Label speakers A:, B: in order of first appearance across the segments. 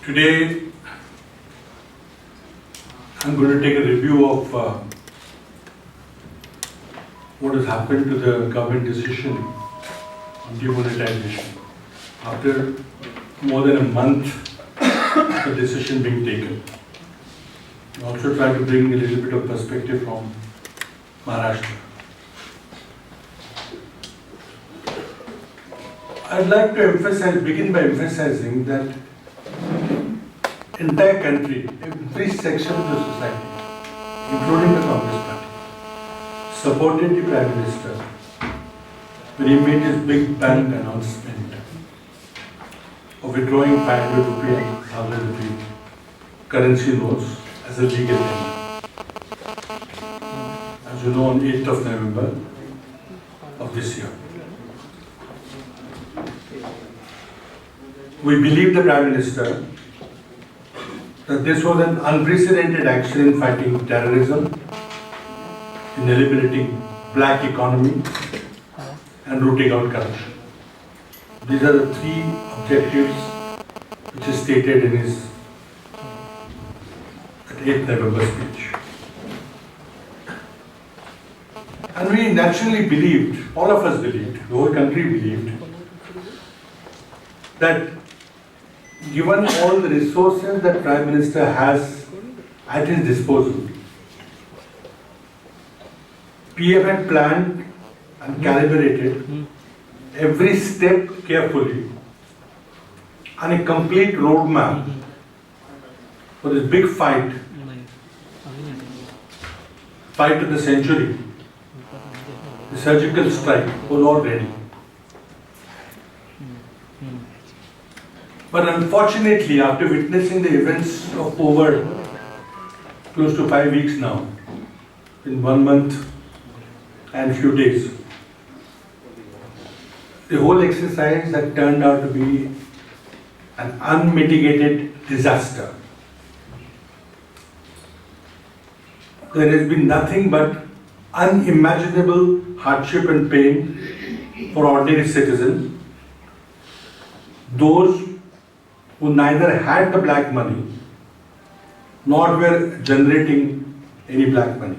A: Today, I'm going to take a review of what has happened to the government decision on demonetization. After more than a month of the decision being taken. I'll also try to bring a little bit of perspective from Maharashtra. I'd like to begin by emphasizing that entire country, every section of the society, including the Congress Party, supported the Prime Minister when he made his big bang announcement of withdrawing 500 rupee and 1000 rupee currency notes as a legal tender. As you know, on 8th of November of this year. We believe the Prime Minister that this was an unprecedented action in fighting terrorism, in eliminating black economy and rooting out corruption. These are the three objectives which is stated in his 8th November speech. And we naturally believed, all of us believed, the whole country believed, that given all the resources that Prime Minister has at his disposal, PM had planned and calibrated every step carefully and a complete roadmap for this big fight of the century. The surgical strike was all ready. But unfortunately, after witnessing the events of over close to 5 weeks now, in 1 month and few days, the whole exercise had turned out to be an unmitigated disaster. There has been nothing but unimaginable hardship and pain for ordinary citizens, those who neither had the black money nor were generating any black money.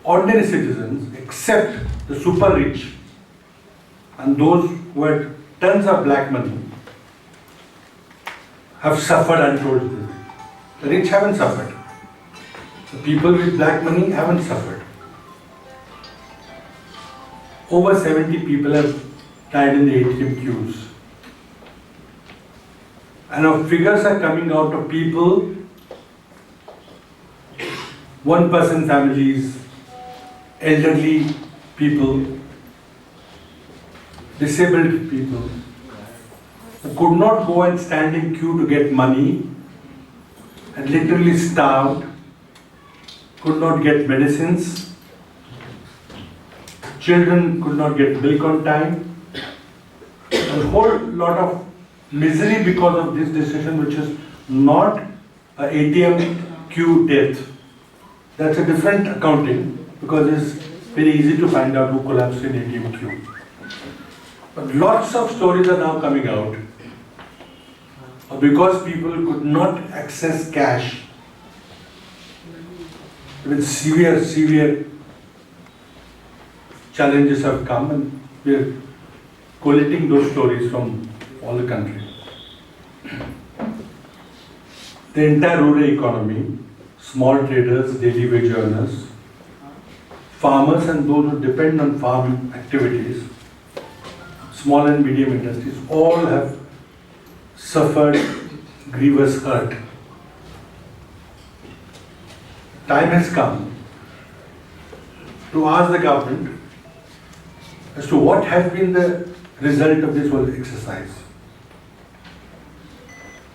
A: Ordinary citizens, except the super rich and those who had tons of black money, have suffered untold. The rich haven't suffered. The people with black money haven't suffered. Over 70 people have died in the ATM queues. And our figures are coming out of people, one-person families, elderly people, disabled people, who could not go and stand in queue to get money, and literally starved, could not get medicines, children could not get milk on time, a whole lot of misery because of this decision, which is not an ATM queue death. That's a different accounting, because it's very easy to find out who collapsed in ATM queue. But lots of stories are now coming out because people could not access cash. With severe challenges have come, and we are collating those stories from all the country. The entire rural economy, small traders, daily wage earners, farmers and those who depend on farm activities, small and medium industries, all have suffered grievous hurt. Time has come to ask the government as to what has been the result of this whole exercise.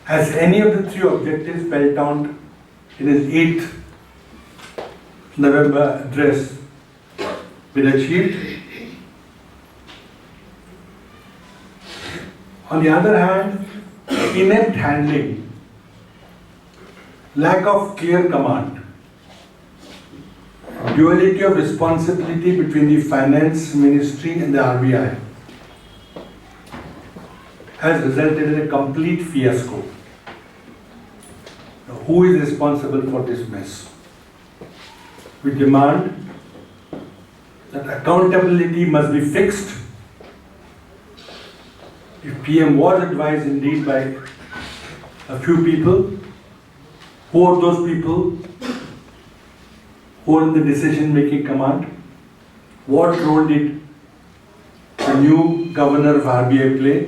A: Has any of the three objectives spelled out in his 8th November address been achieved? On the other hand, inept handling, lack of clear command, duality of responsibility between the Finance Ministry and the RBI, has resulted in a complete fiasco. Now, who is responsible for this mess? We demand that accountability must be fixed. If PM was advised indeed by a few people, who are those people who are in the decision-making command? What role did the new governor of RBI play?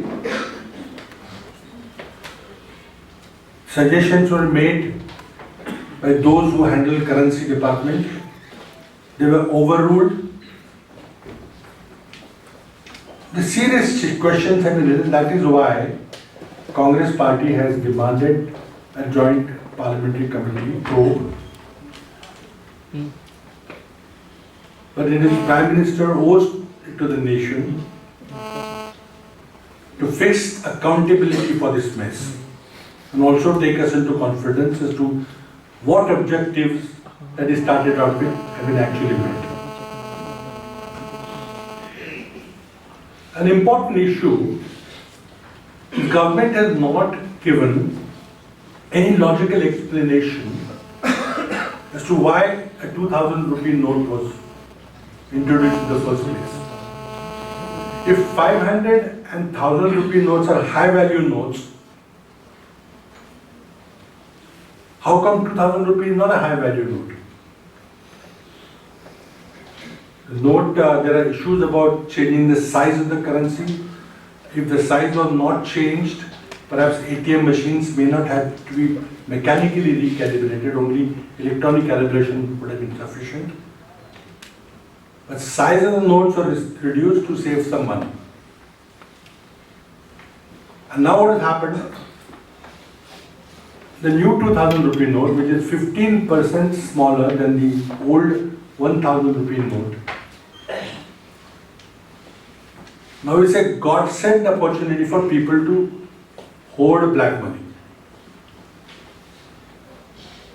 A: Suggestions were made by those who handle currency department. They were overruled. The serious questions have been raised. That is why Congress party has demanded a joint parliamentary committee probe. But it is Prime Minister owes it to the nation to fix accountability for this mess and also take us into confidence as to what objectives that he started out with have been actually met. An important issue, the government has not given any logical explanation as to why a 2000 rupee note was introduced in the first place. If 500 and 1000 rupee notes are high value notes, how come 2000 rupee is not a high value note? Note, there are issues about changing the size of the currency. If the size was not changed, perhaps ATM machines may not have to be mechanically recalibrated, only electronic calibration would have been sufficient. But size of the notes are reduced to save some money. And now what has happened? The new 2000 rupee note, which is 15% smaller than the old 1000 rupee note, now it's a godsend opportunity for people to hoard black money.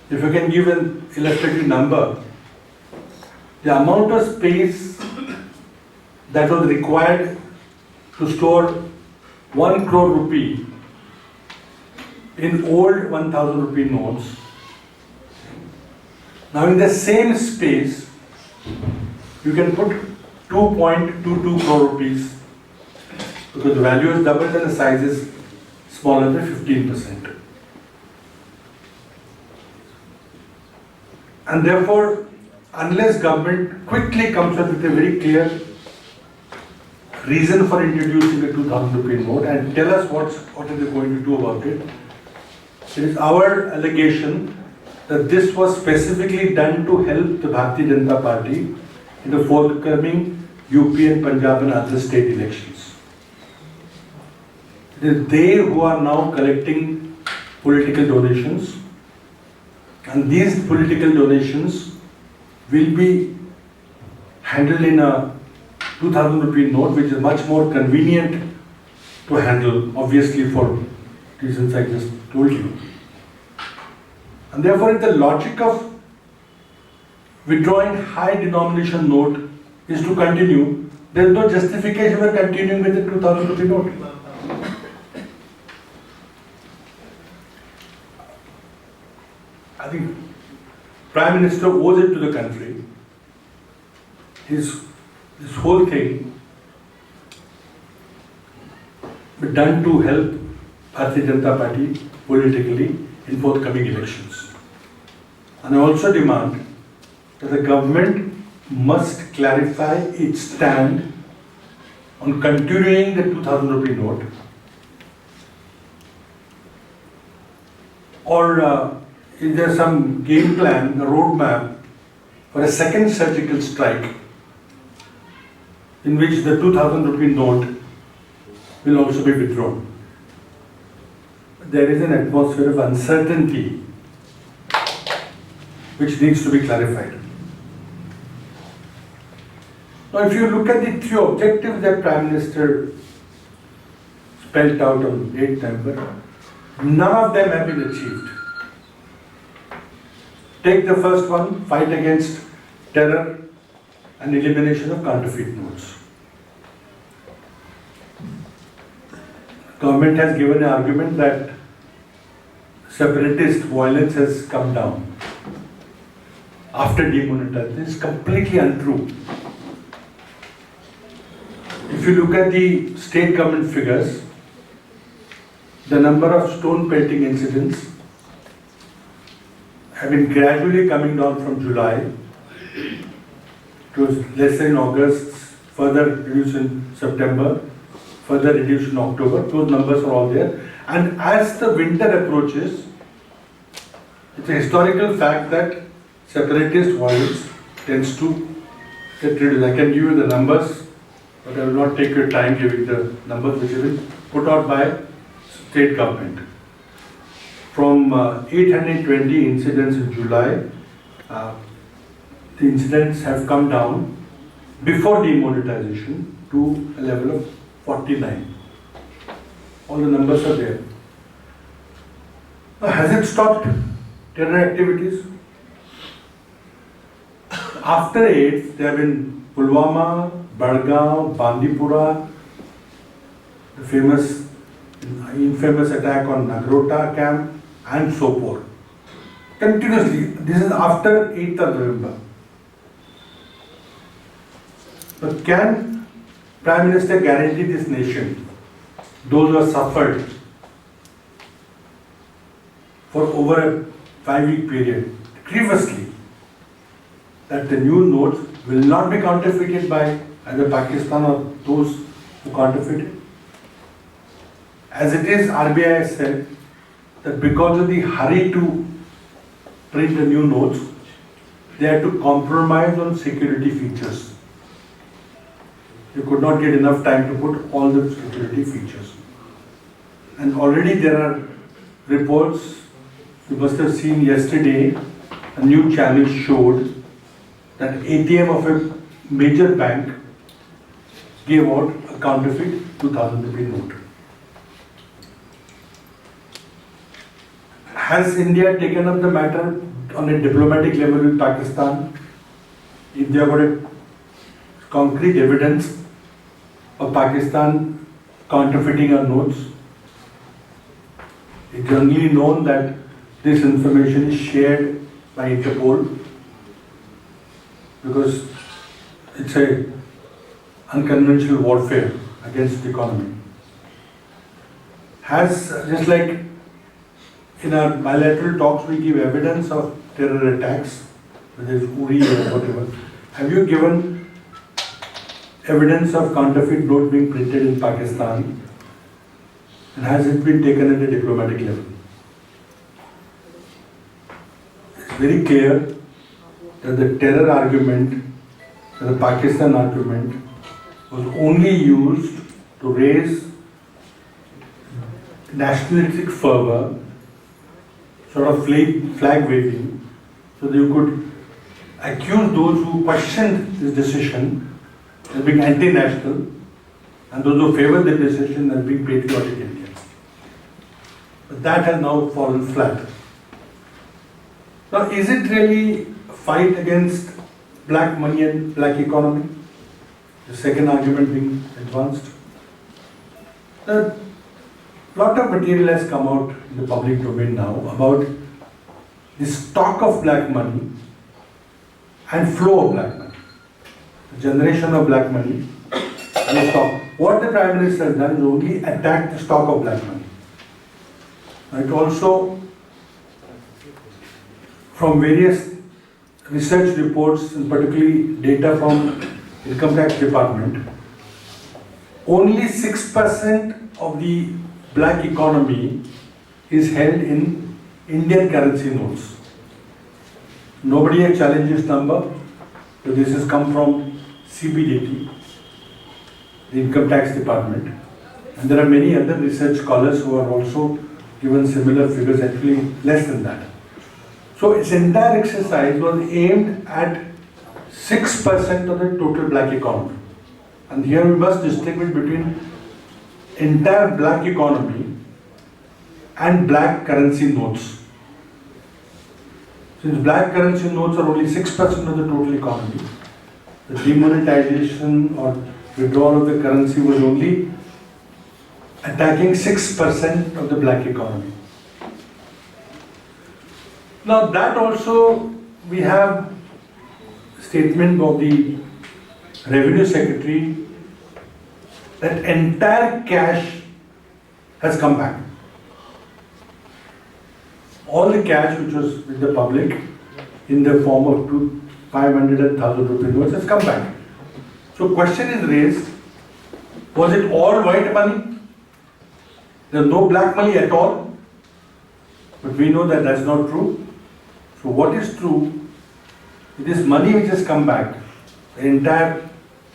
A: If you can give an illustrative number, the amount of space that was required to store 1 crore rupee in old 1000 rupee notes, now in the same space you can put 2.22 crore rupees, because the value is doubled and the size is smaller by 15%. And therefore, unless government quickly comes up with a very clear reason for introducing a 2000 rupee note and tell us what are they going to do about it, it is our allegation that this was specifically done to help the Bharatiya Janata Party in the forthcoming UP and Punjab and other state elections. It is they who are now collecting political donations, and these political donations will be handled in a 2000 rupee note, which is much more convenient to handle, obviously for reasons I just told you. And therefore, if the logic of withdrawing high denomination note is to continue, there is no justification for continuing with the 2000 rupee note. I think Prime Minister owes it to the country. This whole thing be done to help Bharatiya Janata Party politically in forthcoming elections. And I also demand that the government must clarify its stand on continuing the 2000 rupee note, or is there some game plan, a roadmap for a second surgical strike in which the 2000 rupee note will also be withdrawn? There is an atmosphere of uncertainty which needs to be clarified. Now, if you look at the three objectives that Prime Minister spelled out on 8th November, none of them have been achieved. Take the first one, fight against terror and elimination of counterfeit notes. government has given an argument that separatist violence has come down after demonetization. This is completely untrue. If you look at the state government figures, the number of stone pelting incidents have been gradually coming down from July. It was lesser in August, further reduced in September, further reduced in October. Those numbers are all there. And as the winter approaches, it's a historical fact that separatist violence tends to get reduced. I can give you the numbers, but I will not take your time giving the numbers which have been put out by state government. From 820 incidents in July, the incidents have come down before demonetization to a level of 49. All the numbers are there. Now, has it stopped terror activities? After 8th, there have been Pulwama, Badgaon, Bandipura, the infamous attack on Nagrota camp, and Sopore. Continuously, this is after 8th of November. But can Prime Minister guarantee this nation, those who have suffered for over a 5-week period, grievously, that the new notes will not be counterfeited by either Pakistan or those who counterfeited? As it is, RBI has said that because of the hurry to print the new notes, they had to compromise on security features. You could not get enough time to put all the security features. And already there are reports, you must have seen yesterday, a new channel showed that ATM of a major bank gave out a counterfeit 2000 rupee note. Has India taken up the matter on a diplomatic level with Pakistan? If they have got a concrete evidence of Pakistan counterfeiting our notes, it's generally known that this information is shared by Interpol because it's a unconventional warfare against the economy. Has, just like in our bilateral talks, we give evidence of terror attacks, whether it's Uri or whatever. Have you given evidence of counterfeit note being printed in Pakistan? And has it been taken at a diplomatic level? It's very clear that the terror argument, the Pakistan argument, was only used to raise nationalistic fervor, sort of flag waving, so that you could accuse those who questioned this decision as being anti-national and those who favored the decision as being patriotic Indians. But that has now fallen flat. Now, is it really a fight against black money and black economy? The second argument being advanced. A lot of material has come out in the public domain now about the stock of black money and flow of black money. The generation of black money and the stock. What the Prime Minister has done is only attack the stock of black money. It also, from various research reports and particularly data from Income Tax Department, only 6% of the black economy is held in Indian currency notes. Nobody has challenged this number, but this has come from CBDT, the Income Tax Department, and there are many other research scholars who are also given similar figures, actually less than that. So its entire exercise was aimed at 6% of the total black economy. And here we must distinguish between entire black economy and black currency notes. Since black currency notes are only 6% of the total economy, the demonetization or withdrawal of the currency was only attacking 6% of the black economy. Now that also we have statement of the Revenue Secretary that entire cash has come back. All the cash which was with the public in the form of 500 and 1,000 rupee notes has come back. So question is raised, was it all white money? There's no black money at all? But we know that that's not true. So what is true, it is money which has come back, the entire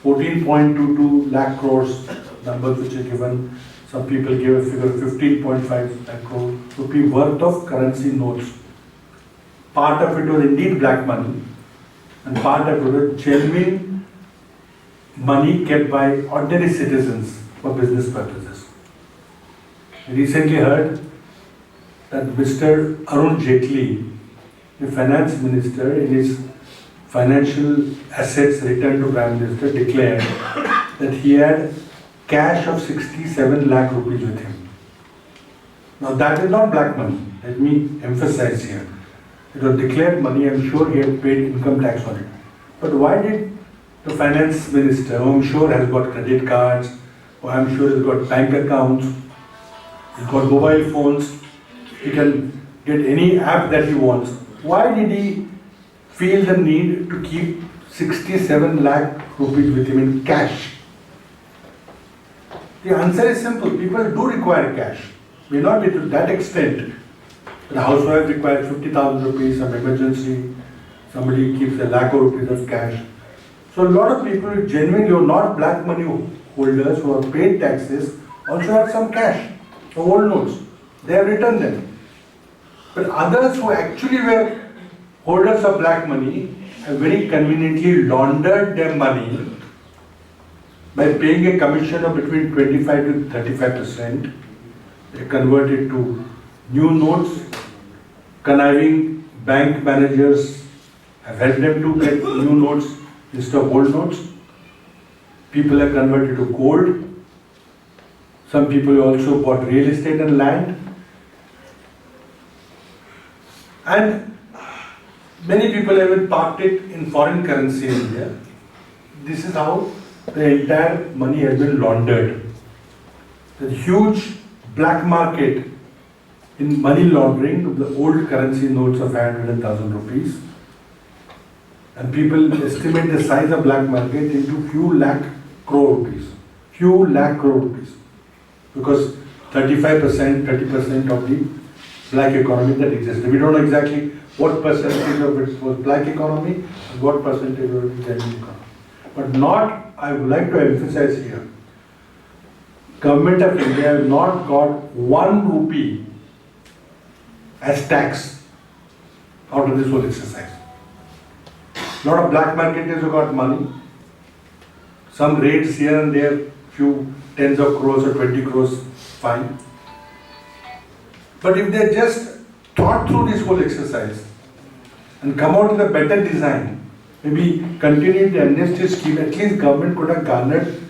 A: 14.22 lakh crores, numbers which are given, some people give a figure of 15.5 lakh crore rupee worth of currency notes. Part of it was indeed black money and part of it was genuine money kept by ordinary citizens for business purposes. I recently heard that Mr. Arun Jaitley, the finance minister, in his financial assets return to Prime Minister, declared that he had cash of 67 lakh rupees with him. Now that is not black money, let me emphasize here. It was declared money, I'm sure he had paid income tax on it. But why did the finance minister, who I'm sure has got credit cards, or I'm sure has got bank accounts, he's got mobile phones, he can get any app that he wants. Why did he feel the need to keep 67 lakh rupees with him in cash? The answer is simple. People do require cash. May not be to that extent. The housewife requires 50,000 rupees, some emergency, somebody keeps a lakh rupees of cash. So a lot of people who genuinely are not black money holders who have paid taxes also have some cash, some old notes. They have returned them. But others who actually were holders of black money have very conveniently laundered their money by paying a commission of between 25 to 35%. They convert it to new notes. Conniving bank managers have helped them to get new notes instead of old notes. People have converted to gold. Some people also bought real estate and land. And many people have even parked it in foreign currency in India. This is how the entire money has been laundered. The huge black market in money laundering of the old currency notes of 500 and 1,000 rupees. And people estimate the size of black market into few lakh crore rupees. Few lakh crore rupees. Because 35%, 30% of the black economy that existed. We don't know exactly what percentage of it was black economy and what percentage of it was genuine economy. But not, I would like to emphasize here, Government of India has not got 1 rupee as tax out of this whole exercise. A lot of black marketers who got money, some raids here and there, few tens of crores or 20 crores, fine. But if they just thought through this whole exercise and come out with a better design, maybe continue the amnesty scheme, at least government could have garnered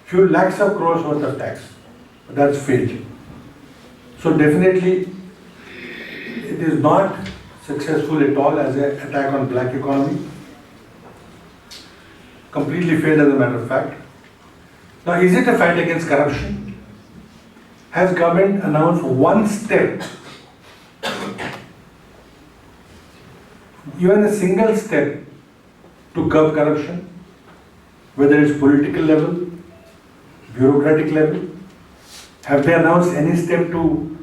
A: few lakhs of crores worth of tax. But that's failed. So definitely it is not successful at all as an attack on black economy. Completely failed as a matter of fact. Now is it a fight against corruption? Has government announced one step, even a single step, to curb corruption? Whether it's political level, bureaucratic level? Have they announced any step to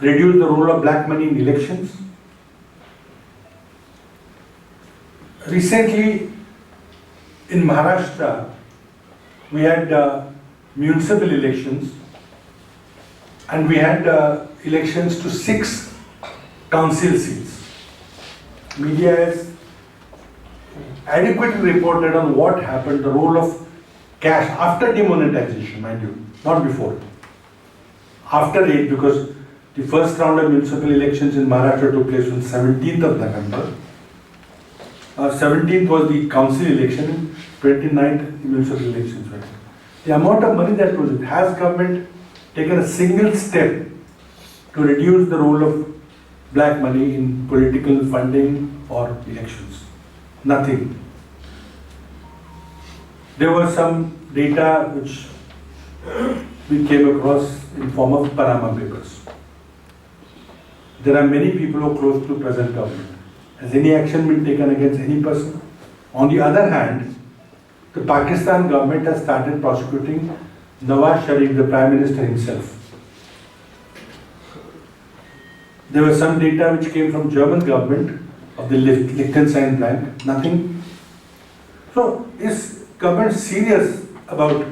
A: reduce the role of black money in elections? Recently, in Maharashtra, we had municipal elections and we had elections to 6 council seats. Media has adequately reported on what happened, the role of cash after demonetization, mind you, not before. After it, because the first round of municipal elections in Maharashtra took place on 17th of November. 17th was the council election, 29th the municipal elections were. The amount of money that was, has government taken a single step to reduce the role of black money in political funding or elections. Nothing. There was some data which we came across in form of Panama papers. There are many people who are close to present government. Has any action been taken against any person? On the other hand, the Pakistan government has started prosecuting Nawaz Sharif, the Prime Minister himself. There was some data which came from German government of the Liechtenstein Bank, nothing. So, is government serious about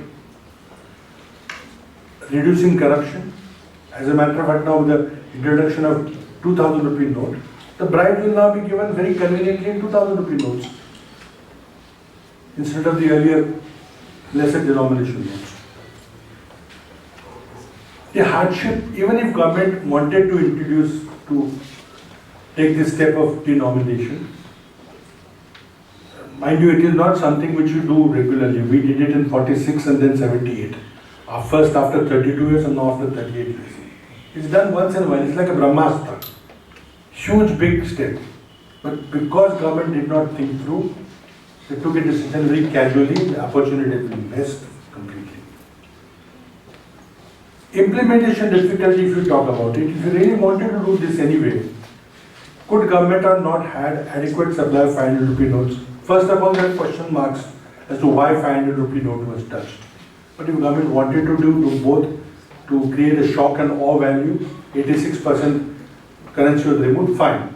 A: reducing corruption? As a matter of fact, now with the introduction of 2000 rupee note, the bribes will now be given very conveniently in 2000 rupee notes instead of the earlier lesser denomination notes. The hardship, even if government wanted to take this step of denomination, mind you, it is not something which you do regularly. We did it in 46 and then 78. First after 32 years and now after 38 years. It's done once in a while. It's like a Brahmastra. Huge, big step. But because government did not think through, they took a decision very casually, the opportunity has been missed completely. Implementation difficulty, if you talk about it, if you really wanted to do this anyway, could government have not had adequate supply of 500 rupee notes? First of all, there are question marks as to why 500 rupee note was touched. But if government wanted to do both, to create a shock and awe value, 86% currency was removed, fine.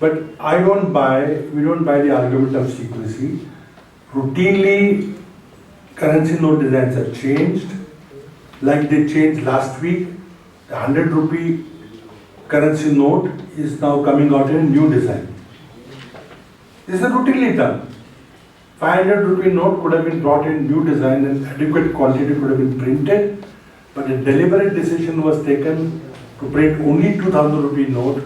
A: But we don't buy the argument of secrecy. Routinely, currency note designs are changed. Like they changed last week, the 100 rupee currency note is now coming out in a new design. This is routinely done. 500 rupee note could have been brought in new design and adequate quantity could have been printed, but a deliberate decision was taken to print only 2000 rupee note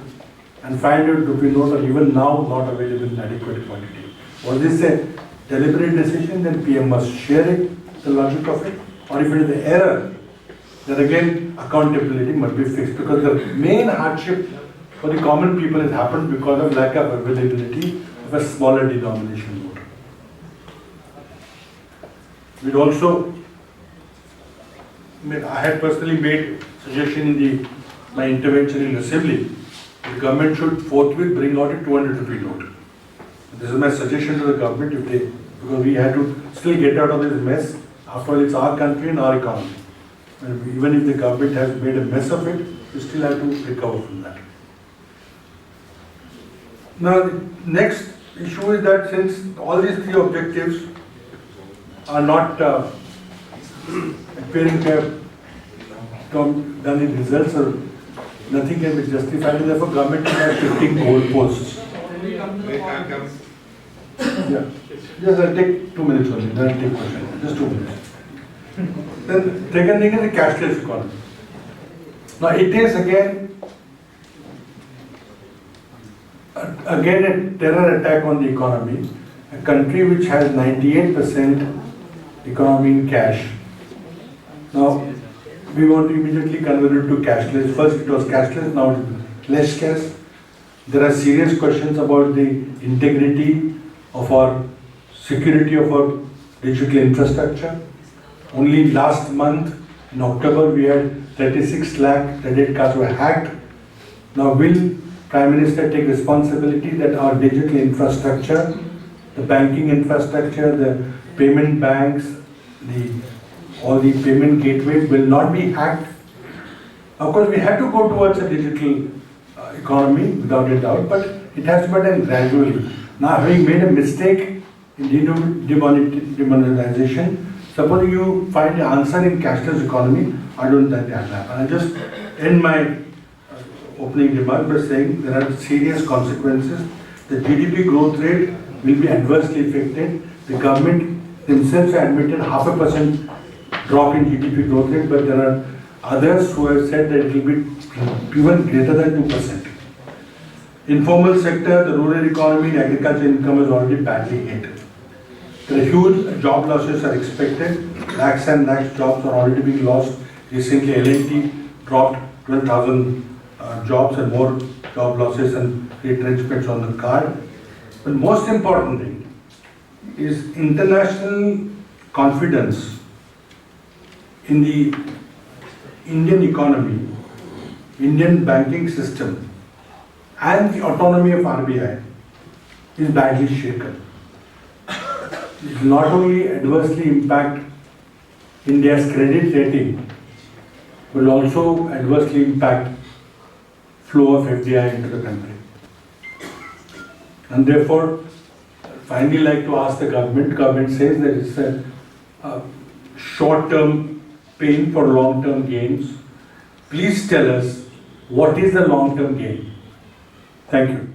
A: and 500 rupee note are even now not available in adequate quantity. Was this a deliberate decision? Then PM must share it, the logic of it. Or if it is an error, then again accountability must be fixed, because the main hardship for the common people has happened because of lack of availability of a smaller denomination note. We'd also, I had personally made suggestion in my intervention in assembly, the government should forthwith bring out a 200 rupee note. This is my suggestion to the government, because we had to still get out of this mess. After all, it's our country and our economy. And even if the government has made a mess of it, we still have to recover from that. Now, the next issue is that since all these three objectives are not appearing to have done in results, or nothing can be justified, and therefore government is now shifting goalposts. Yeah. Yes, I'll take 2 minutes only, then I'll take question. Just 2 minutes. Then second thing is the cashless economy. Now it is again a terror attack on the economy. A country which has 98% economy in cash. Now we want to immediately convert it to cashless. First it was cashless, now it's less cash. There are serious questions about the integrity of our security of our digital infrastructure. Only last month, in October, we had 36 lakh credit cards were hacked. Now, will Prime Minister take responsibility that our digital infrastructure, the banking infrastructure, the payment banks, all the payment gateways will not be hacked? Of course, we have to go towards a digital economy, without a doubt, but it has to be done gradually. Now, having made a mistake in demonetization, supposing you find the answer in cashless economy, I don't think that will happen. I just end my opening remark by saying there are serious consequences. The GDP growth rate will be adversely affected. The government themselves admitted 0.5% drop in GDP growth rate, but there are others who have said that it will be even greater than 2%. Informal sector, the rural economy and agriculture income is already badly hit. There are huge job losses are expected. Lakhs and lakhs jobs are already being lost Recently, L&T dropped 12,000 jobs and more job losses and retrenchments on the card. But most importantly is international confidence in the Indian economy, Indian banking system, and the autonomy of RBI is badly shaken. It will not only adversely impact India's credit rating, will also adversely impact flow of FDI into the country. And therefore, finally like to ask the government says that it's a short-term pain for long-term gains. Please tell us what is the long-term gain. Thank you.